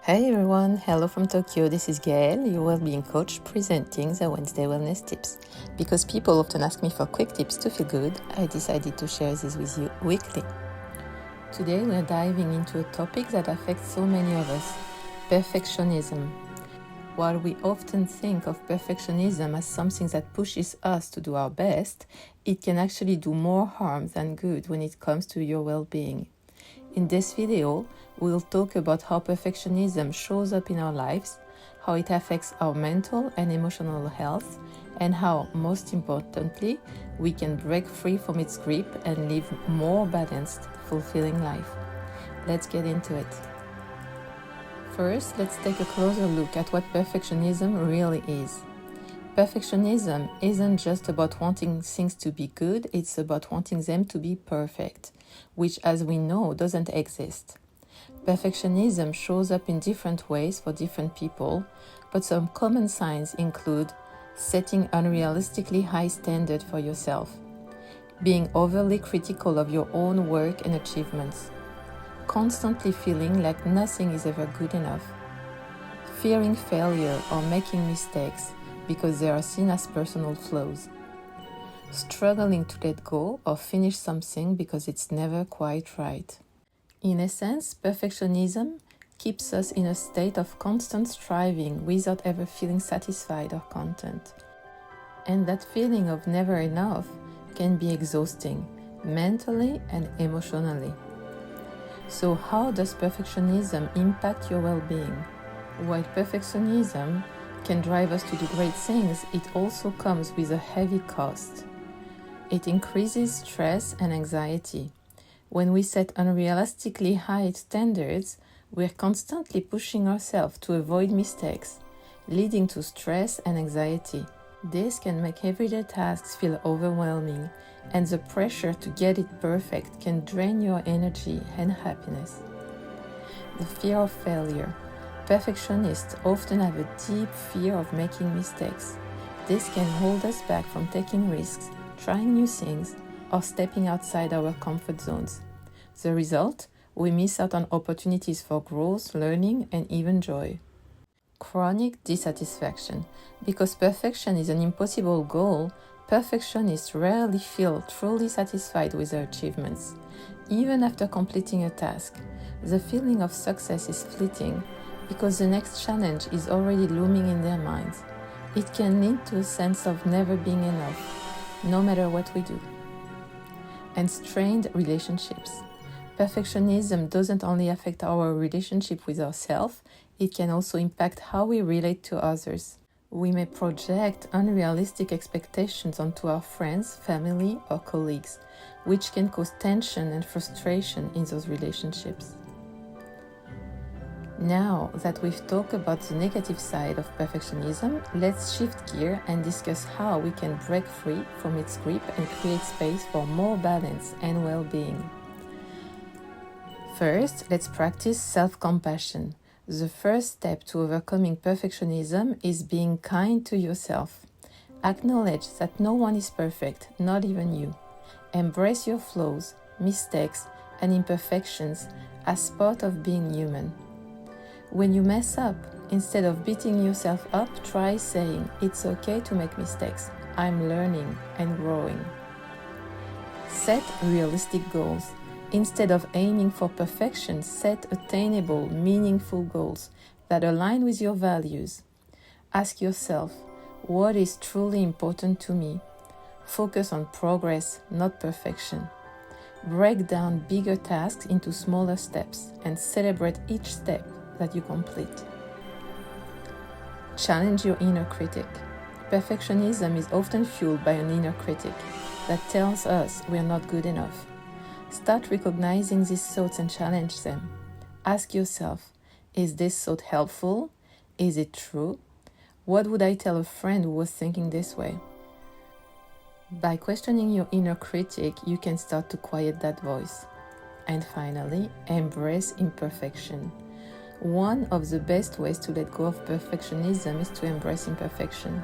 Hey everyone, hello from Tokyo. This is Gaëlle, your well-being coach, presenting the Wednesday Wellness Tips. Because people often ask me for quick tips to feel good, I decided to share this with you weekly. Today we're diving into a topic that affects so many of us, perfectionism. While we often think of perfectionism as something that pushes us to do our best, it can actually do more harm than good when it comes to your well-being. In this video, we'll talk about how perfectionism shows up in our lives, how it affects our mental and emotional health, and how, most importantly, we can break free from its grip and live a more balanced, fulfilling life. Let's get into it. First, let's take a closer look at what perfectionism really is. Perfectionism isn't just about wanting things to be good, it's about wanting them to be perfect, which, as we know, doesn't exist. Perfectionism shows up in different ways for different people, but some common signs include setting unrealistically high standards for yourself, being overly critical of your own work and achievements, constantly feeling like nothing is ever good enough, fearing failure or making mistakes because they are seen as personal flaws, struggling to let go or finish something because it's never quite right. In essence, perfectionism keeps us in a state of constant striving without ever feeling satisfied or content. And that feeling of never enough can be exhausting, mentally and emotionally. So how does perfectionism impact your well-being? While perfectionism can drive us to do great things, it also comes with a heavy cost. It increases stress and anxiety. When we set unrealistically high standards, we're constantly pushing ourselves to avoid mistakes, leading to stress and anxiety. This can make everyday tasks feel overwhelming, and the pressure to get it perfect can drain your energy and happiness. The fear of failure. Perfectionists often have a deep fear of making mistakes. This can hold us back from taking risks, trying new things, or stepping outside our comfort zones. The result? We miss out on opportunities for growth, learning, and even joy. Chronic dissatisfaction. Because perfection is an impossible goal, perfectionists rarely feel truly satisfied with their achievements. Even after completing a task, the feeling of success is fleeting because the next challenge is already looming in their minds. It can lead to a sense of never being enough, no matter what we do. And strained relationships. Perfectionism doesn't only affect our relationship with ourselves, it can also impact how we relate to others. We may project unrealistic expectations onto our friends, family, or colleagues, which can cause tension and frustration in those relationships. Now that we've talked about the negative side of perfectionism, let's shift gear and discuss how we can break free from its grip and create space for more balance and well-being. First, let's practice self-compassion. The first step to overcoming perfectionism is being kind to yourself. Acknowledge that no one is perfect, not even you. Embrace your flaws, mistakes, and imperfections as part of being human. When you mess up, instead of beating yourself up, try saying, "It's okay to make mistakes. I'm learning and growing." Set realistic goals. Instead of aiming for perfection, set attainable, meaningful goals that align with your values. Ask yourself, what is truly important to me? Focus on progress, not perfection. Break down bigger tasks into smaller steps and celebrate each step that you complete. Challenge your inner critic. Perfectionism is often fueled by an inner critic that tells us we are not good enough. Start recognizing these thoughts and challenge them. Ask yourself, is this thought helpful? Is it true? What would I tell a friend who was thinking this way? By questioning your inner critic, you can start to quiet that voice. And finally, embrace imperfection. One of the best ways to let go of perfectionism is to embrace imperfection.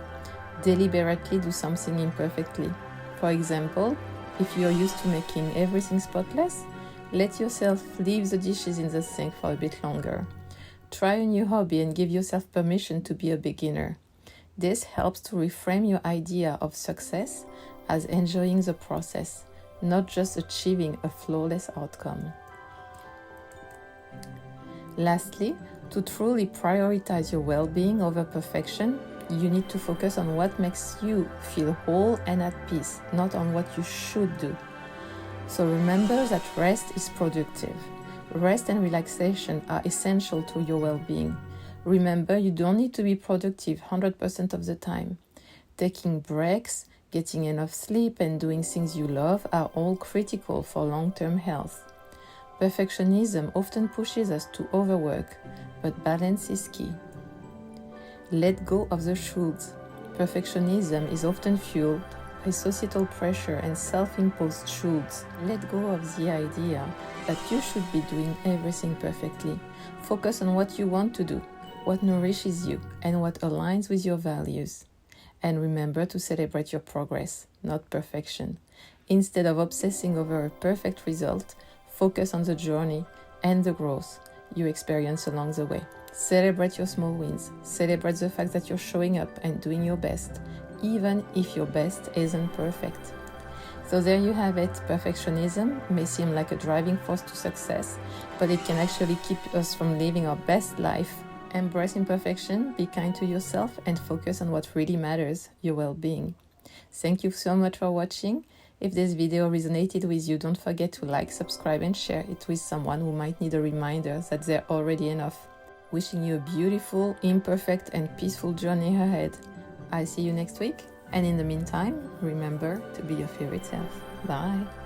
Deliberately do something imperfectly. For example, if you're used to making everything spotless, let yourself leave the dishes in the sink for a bit longer. Try a new hobby and give yourself permission to be a beginner. This helps to reframe your idea of success as enjoying the process, not just achieving a flawless outcome. Lastly, to truly prioritize your well-being over perfection, you need to focus on what makes you feel whole and at peace, not on what you should do. So remember that rest is productive. Rest and relaxation are essential to your well-being. Remember, you don't need to be productive 100% of the time. Taking breaks, getting enough sleep, and doing things you love are all critical for long-term health. Perfectionism often pushes us to overwork, but balance is key. Let go of the shoulds. Perfectionism is often fueled by societal pressure and self-imposed shoulds. Let go of the idea that you should be doing everything perfectly. Focus on what you want to do, what nourishes you, and what aligns with your values. And remember to celebrate your progress, not perfection. Instead of obsessing over a perfect result, focus on the journey and the growth you experience along the way. Celebrate your small wins. Celebrate the fact that you're showing up and doing your best, even if your best isn't perfect. So there you have it. Perfectionism may seem like a driving force to success, but it can actually keep us from living our best life. Embrace imperfection, be kind to yourself, and focus on what really matters, your well-being. Thank you so much for watching. If this video resonated with you, don't forget to like, subscribe, and share it with someone who might need a reminder that they're already enough. Wishing you a beautiful, imperfect, and peaceful journey ahead. I'll see you next week, and in the meantime, remember to be your favorite self. Bye!